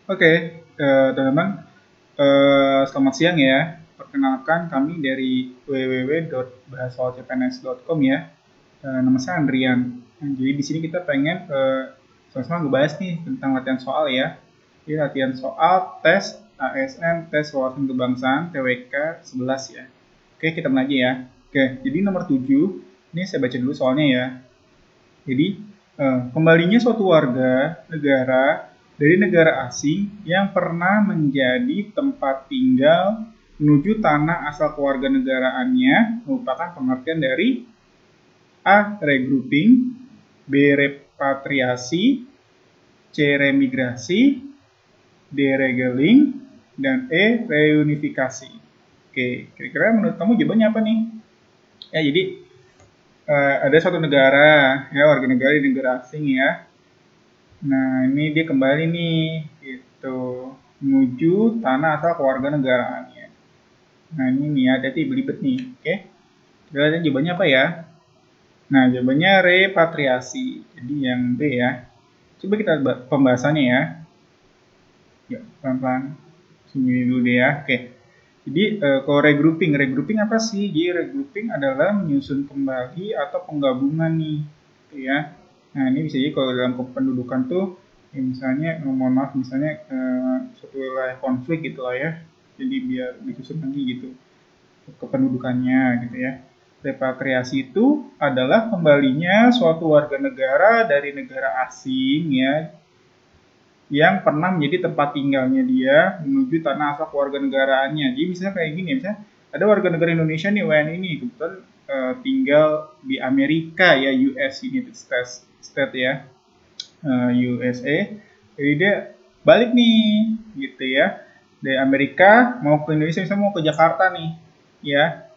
Oke, teman-teman, selamat siang ya. Perkenalkan kami dari www.bahasolcpns.com ya. Nama saya Andrian. Nah, jadi di sini kita pengen sama-sama ngebahas nih tentang latihan soal ya. Ini latihan soal tes ASN, tes wawasan kebangsaan, TWK 11 ya. Oke, kita mulai aja ya. Oke, jadi nomor 7, ini saya baca dulu soalnya ya. Jadi, kembalinya suatu warga negara dari negara asing yang pernah menjadi tempat tinggal menuju tanah asal kewarganegaraannya merupakan pengertian dari A. Regrouping, B. Repatriasi, C. Remigrasi, D. Regeling, dan E. Reunifikasi. Oke, kira-kira menurut kamu jawabannya apa nih? Ya, jadi ada suatu negara, ya warga negara di negara asing ya. Nah, ini dia kembali nih, gitu, menuju tanah asal kewarganegaraannya. Nah, ini nih, hati-hati belibet nih, oke? Kita lihat jawabannya apa ya? Nah, jawabannya repatriasi. Jadi yang B ya. Coba kita pembahasannya ya. Yuk, pelan-pelan. Sini dulu deh ya. Oke. Jadi, kalau regrouping apa sih? Jadi, regrouping adalah menyusun kembali atau penggabungan nih, gitu ya. Nah, ini bisa jadi kalau dalam kependudukan tuh, ya misalnya, mohon maaf, misalnya suatu wilayah konflik gitu lah ya. Jadi, biar disusun lagi gitu kependudukannya gitu ya. Repatriasi itu adalah kembalinya suatu warga negara dari negara asing ya yang pernah menjadi tempat tinggalnya dia menuju tanah asal kewarganegaraannya. Jadi misalnya kayak gini, misalnya ada warga negara Indonesia nih WNI ini kebetulan tinggal di Amerika ya, US United States ya, USA. Jadi dia balik nih gitu ya, dari Amerika mau ke Indonesia, misalnya mau ke Jakarta nih ya.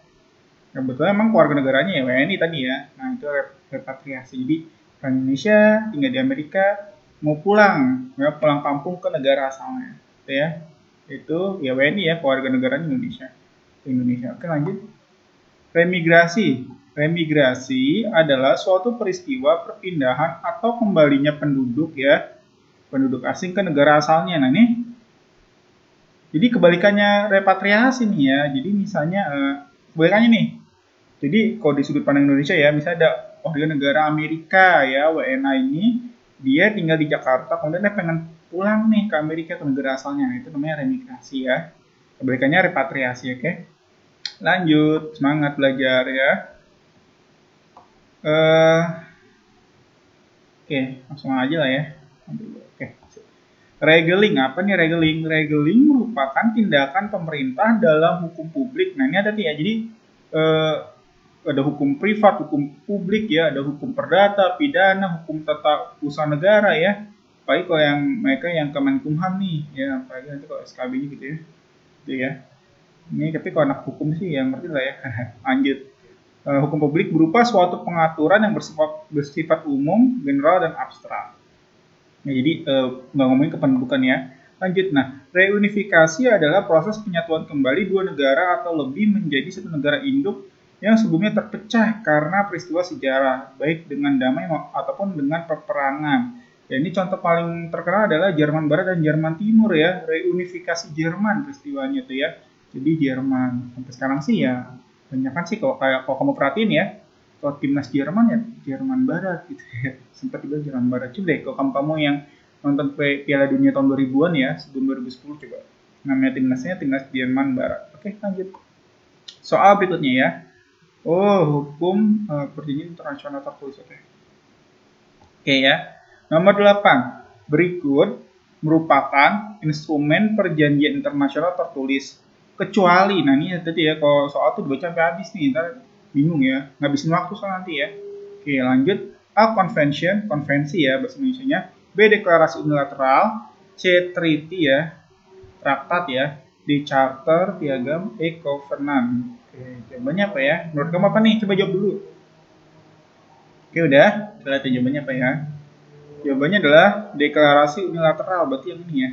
Kebetulan emang keluarga negaranya ya WNI tadi ya. Nah itu repatriasi. Jadi orang Indonesia tinggal di Amerika mau pulang, ya pulang kampung ke negara asalnya, gitu ya. Itu ya WNI ya, keluarga negaranya Indonesia. Oke, lanjut. Remigrasi. Remigrasi adalah suatu peristiwa perpindahan atau kembalinya penduduk ya, penduduk asing ke negara asalnya. Nah ini jadi kebalikannya repatriasi nih ya. Jadi misalnya kebalikannya nih. Jadi kalau di sudut pandang Indonesia ya, misalnya ada warga negara Amerika ya, WNA ini, dia tinggal di Jakarta, kemudian dia pengen pulang nih ke Amerika, ke negara asalnya. Itu namanya remigrasi ya. Kebalikannya repatriasi, oke? Lanjut, semangat belajar ya. Oke, langsung aja lah ya. Oke. Regeling, apa nih regeling? Regeling merupakan tindakan pemerintah dalam hukum publik. Nah ini ada ya, jadi ada hukum privat, hukum publik ya, ada hukum perdata, pidana, hukum tata usaha negara ya. Apalagi kalau yang mereka yang Kemenkumham nih ya, apalagi nanti kalau SKB-nya gitu ya. Gitu ya. Ini tapi kalau anak hukum sih yang ngerti lah ya. Lanjut. Hukum publik berupa suatu pengaturan yang bersifat umum, general, dan abstrak. Ya, jadi nggak ngomongin kependudukan ya. Lanjut, nah reunifikasi adalah proses penyatuan kembali dua negara atau lebih menjadi satu negara induk yang sebelumnya terpecah karena peristiwa sejarah, baik dengan damai ataupun dengan peperangan. Ya, ini contoh paling terkenal adalah Jerman Barat dan Jerman Timur ya, reunifikasi Jerman peristiwanya tuh ya. Jadi Jerman sampai sekarang sih ya, banyak kan sih kalau kamu perhatiin ya, kalau timnas Jerman ya Jerman Barat gitu ya. Sempat juga Jerman Barat. Coba deh kalau kamu yang nonton Piala Dunia tahun 2000-an ya, sebelum 2010 coba. Namanya timnasnya timnas Jerman Barat. Oke, lanjut. Soal berikutnya ya. Oh, hukum perjanjian internasional tertulis. Oke ya. Nomor 8. Berikut merupakan instrumen perjanjian internasional tertulis. Kecuali, nah ini tadi ya, kalau soal tuh dibaca sampai habis nih, ntar bingung ya, ngabisin waktu soal nanti ya. Oke, lanjut. A. Convention, konvensi ya bahasa Indonesia-nya. B. Deklarasi unilateral. C. Treaty ya, traktat ya. D. Charter, piagam. E. Covenant. Oke, jawabannya apa ya? Menurut kamu apa nih? Coba jawab dulu. Oke, udah. Kita lihat jawabannya apa ya. Jawabannya adalah deklarasi unilateral, berarti yang ini ya.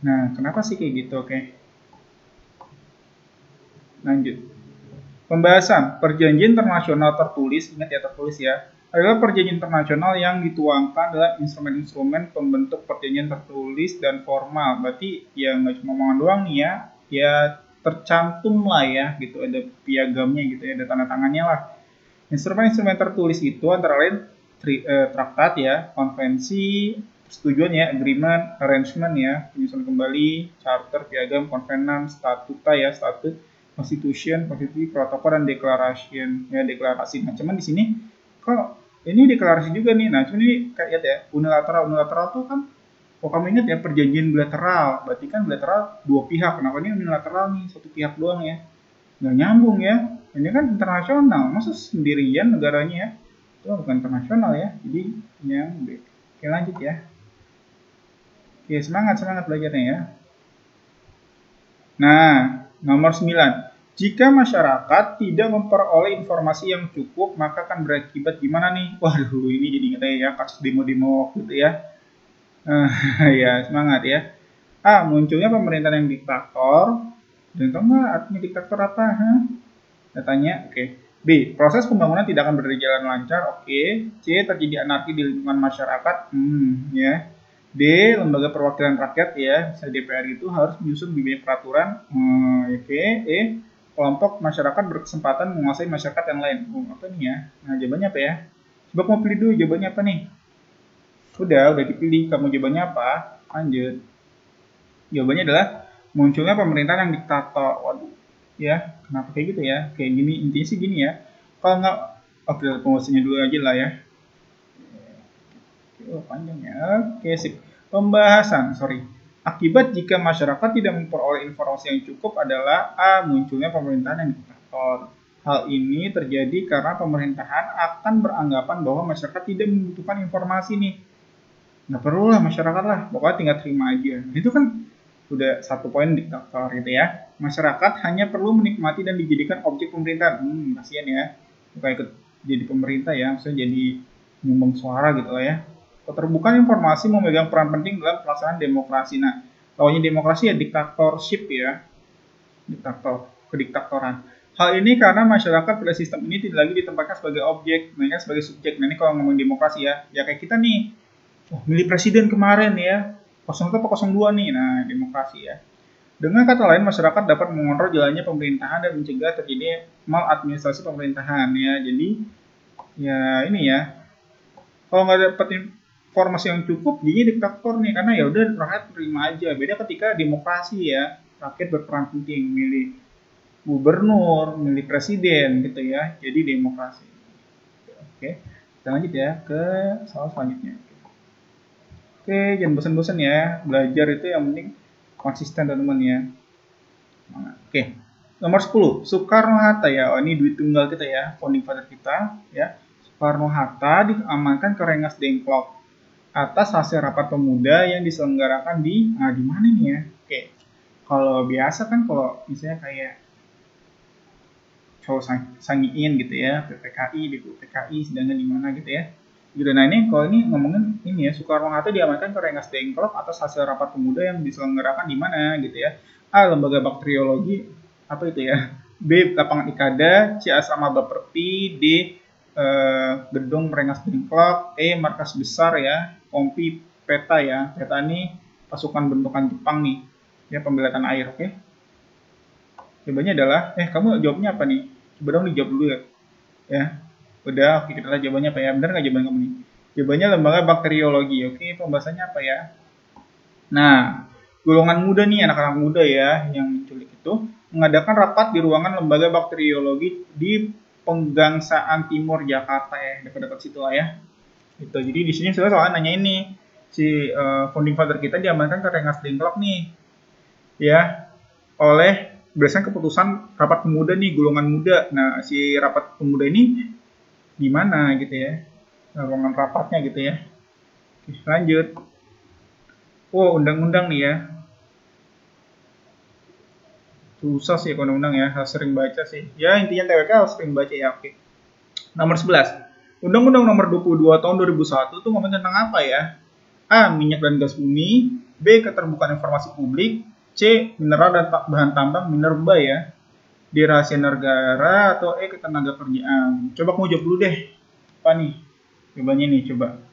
Nah, kenapa sih kayak gitu? Oke. Lanjut. Pembahasan perjanjian internasional tertulis, ingat ya tertulis ya, adalah perjanjian internasional yang dituangkan dalam instrumen-instrumen pembentuk perjanjian tertulis dan formal. Berarti ya nggak cuma omongan doang nih ya, ya tercantum lah ya gitu, ada piagamnya gitu ya, ada tanda tangannya lah. Instrumen-instrumen tertulis itu antara lain traktat ya, konvensi, persetujuan ya, agreement, arrangement ya, penyusunan kembali, charter, piagam, konvenan, statuta ya, statut, constitution, konstitusi, protokol, dan declaration ya, deklarasi. Nah, cuman di sini kok ini deklarasi juga nih. Nah, cuman ini kayak ya, unilateral tuh kan, kalau kamu ingat ya, perjanjian bilateral, berarti kan bilateral dua pihak. Kenapa ini unilateral nih, satu pihak doang ya? Nggak nyambung ya. Ini kan internasional, masa sendirian negaranya ya? Itu bukan internasional ya. Jadi yang B. Oke, lanjut ya. Oke, semangat belajarnya ya. Nah, nomor 9. Jika masyarakat tidak memperoleh informasi yang cukup, maka akan berakibat gimana nih? Waduh, ini jadi ingat ya kasus demo-demo waktu itu ya. Ya, semangat ya. A. Munculnya pemerintahan yang diktator. Dan tahu nggak artinya diktator apa? Datanya, oke. B. Proses pembangunan tidak akan berjalan lancar. Oke. C. Terjadi anarki di lingkungan masyarakat. Ya. D. Lembaga perwakilan rakyat ya, misalnya DPR itu harus menyusun bimbingan peraturan. Oke. E. Kelompok masyarakat berkesempatan menguasai masyarakat yang lain. Apa nih ya? Nah, jawabannya apa ya? Coba kamu pilih dulu jawabannya apa nih? Udah dipilih. Kamu jawabannya apa? Lanjut. Jawabannya adalah munculnya pemerintahan yang diktator. Waduh. Ya, kenapa kayak gitu ya? Kayak gini, intinya sih gini ya. Kalau nggak, oke, penguasanya dulu aja lah ya. Oh, panjang ya. Oke, sip. Pembahasan, Akibat jika masyarakat tidak memperoleh informasi yang cukup adalah A. Munculnya pemerintahan yang diktator. Hal ini terjadi karena pemerintahan akan beranggapan bahwa masyarakat tidak membutuhkan informasi nih. Nggak perlu lah masyarakat lah, pokoknya tinggal terima aja. Itu kan udah satu poin diktator gitu ya. Masyarakat hanya perlu menikmati dan dijadikan objek pemerintahan. Kasihan ya. Bukan ikut jadi pemerintah ya, maksudnya jadi nyumbang suara gitu lah ya. Keterbukaan informasi memegang peran penting dalam pelaksanaan demokrasi. Nah, lawannya demokrasi ya diktatorship ya. Kediktatoran. Hal ini karena masyarakat pada sistem ini tidak lagi ditempatkan sebagai objek, melainkan sebagai subjek. Nah, ini kalau ngomong demokrasi ya kayak kita nih. Milih presiden kemarin ya. 01 atau 02 nih. Nah, demokrasi ya. Dengan kata lain, masyarakat dapat mengontrol jalannya pemerintahan dan mencegah terjadi maladministrasi pemerintahan ya. Jadi ya ini ya. Kalau nggak dapat informasi yang cukup, jadi diktator nih, karena ya udah rakyat terima aja. Beda ketika demokrasi ya, rakyat berperan penting, milih gubernur, milih presiden gitu ya. Jadi demokrasi. Oke, kita lanjut ya ke soal selanjutnya. Oke, jangan bosan-bosan ya, belajar itu yang penting konsisten teman-teman ya. Oke, nomor 10, Soekarno-Hatta ya. Ini duit tunggal kita ya, founding father kita ya. Soekarno-Hatta diamankan ke Rengas Dengklok atas hasil rapat pemuda yang diselenggarakan di mana nih ya? Oke, kalau biasa kan kalau misalnya kayak cowok sangiin gitu ya, PPKI di PPKI sedangkan di mana gitu ya. Gitu. Nah ini kalau ini ngomongin ini ya, Soekarno-Hatta diamankan ke Rengas Dengklok atas hasil rapat pemuda yang diselenggarakan di mana gitu ya. A. Lembaga bakteriologi, apa itu ya? B. Lapangan Ikada, C. Asrama Baperti, D. Gedung Rengas Dengklok, E. Markas besar ya, Kompi Peta ya. Peta ini pasukan bentukan Jepang nih ya, pembelatan air. Oke. Jawabannya adalah kamu jawabnya apa nih? Coba dong dijawab dulu ya. Udah, oke, kita lihat jawabannya apa ya. Benar nggak jawaban kamu nih? Jawabannya lembaga bakteriologi. Oke, pembahasannya apa ya? Nah, golongan muda nih, anak-anak muda ya yang menculik itu mengadakan rapat di ruangan lembaga bakteriologi di Penggangsaan Timur Jakarta ya, dekat-dekat situ lah ya. Itu. Jadi di sini soalnya nanya ini si founding father kita diamankan ke Rengas Dengklok nih, ya, oleh berdasarkan keputusan rapat pemuda nih, golongan muda. Nah, si rapat pemuda ini di mana gitu ya, ruangan rapatnya gitu ya. Oke, lanjut. Undang-undang nih ya. Susah sih undang-undang ya, harus sering baca sih. Ya intinya TWK harus sering baca ya. Oke. Nomor 11. Undang-undang nomor 22 tahun 2001 itu ngomongin tentang apa ya? A. Minyak dan gas bumi. B. Keterbukaan informasi publik. C. Mineral dan bahan tambang minerba ya. D. Rahasia negara. Atau E. Ketenaga kerjaan. Coba kamu jawab dulu deh. Apa nih? Jawabannya nih coba.